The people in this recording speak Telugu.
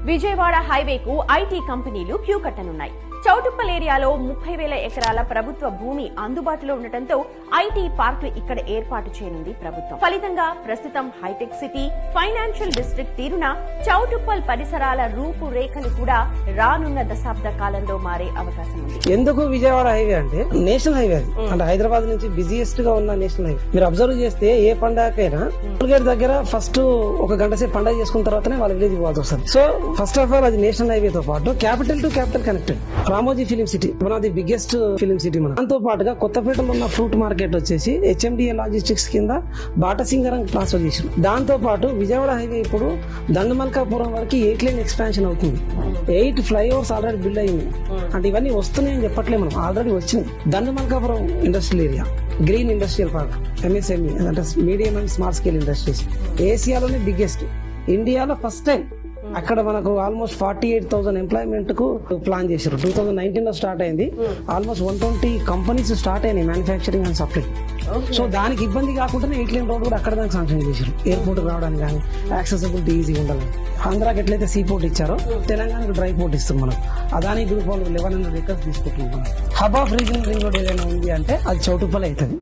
విజయవాడ హైవేకు ఐటీ కంపెనీలు క్యూ కట్టనున్నాయి. చౌటుప్పల్ ఏరియాలో 30,000 ఎకరాల ప్రభుత్వ భూమి అందుబాటులో ఉండటంతో ఐటీ పార్కులు ఇక్కడ ఏర్పాటు చేయనుంది ప్రభుత్వం. ఫలితంగా ప్రస్తుతం హైటెక్ సిటీ, ఫైనాన్షియల్ డిస్ట్రిక్ట్ తీరున చౌటుప్పల్ పరిసరాల రూపురేఖలు కూడా రానున్న దశాబ్ద కాలంలో మారే అవకాశం ఉంది. ఎందుకు విజయవాడ హైవే అంటే నేషనల్ హైవే అది. అంటే హైదరాబాద్ నుంచి బిజియెస్ట్ గా ఉన్న నేషనల్ హైవే. మీరు అబ్జర్వ్ చేస్తే ఏ పండగకైనా టోల్గేట్ దగ్గర ఫస్ట్ ఒక గంట సేపు పండగ చేసుకున్న తర్వాతనే వాళ్ళ విలేజ్ పోవాల్సి వస్తుంది. సో ఫస్ట్ ఆఫ్ ఆల్ అది నేషనల్ హైవే తో పాటు capital to capital connected. Ramoji film city one of the biggest film city. మన దాంతో పాటుగా కొత్తపేటలో ఉన్న ఫ్రూట్ మార్కెట్ వచ్చేసి HMDA లాజిస్టిక్స్ కింద బాటసింగరం ట్రాన్స్ఫర్ చేసారు. దాంతో పాటు విజయవాడ హైవే ఇప్పుడు దండమల్కాపురం వరకు 8 లైన్ ఎక్స్పాన్షన్ అవుతుంది. 8 ఫ్లైఓవర్స్ ఆల్రెడీ బిల్డ్ అయింది. అంటే ఇవన్నీ వస్తున్నాయని చెప్పట్లే, మనం ఆల్రెడీ వచ్చింది. Dandamalkapuram industrial area, green industrial park, MSME అంటే medium and small scale industries ఏసియాలోనే బిగ్గెస్ట్. ఇండియాలో ఫస్ట్ టైం అక్కడ మనకు ఆల్మోస్ట్ 48,000 ఎంప్లాయ్మెంట్ కు ప్లాన్ చేశారు. 2019 లో స్టార్ట్ అయింది. ఆల్మోస్ట్ 120 కంపెనీస్ స్టార్ట్ అయినాయి మ్యానుఫ్యాక్చరింగ్ అండ్ సప్లై. సో దానికి ఇబ్బంది కాకుండా 8 లైన్ రోడ్ కూడా అక్కడ దానికి శాంక్షన్ చేశారు. ఎయిర్పోర్ట్ రావడానికి కానీ యాక్సెసిబిలిటీ ఈజీగా ఉండాలని. ఆంధ్రాకి ఎట్లయితే సీ పోర్ట్ ఇచ్చారో తెలంగాణకు డ్రై పోర్ట్ ఇస్తాం మనం. అదాని గ్రూప్ వాళ్ళు 1100 ఎకర్స్ తీసుకుంటున్నాం. Hub of regional ring road ఏదైనా ఉంది అంటే అది చౌటుప్పల్ అవుతుంది.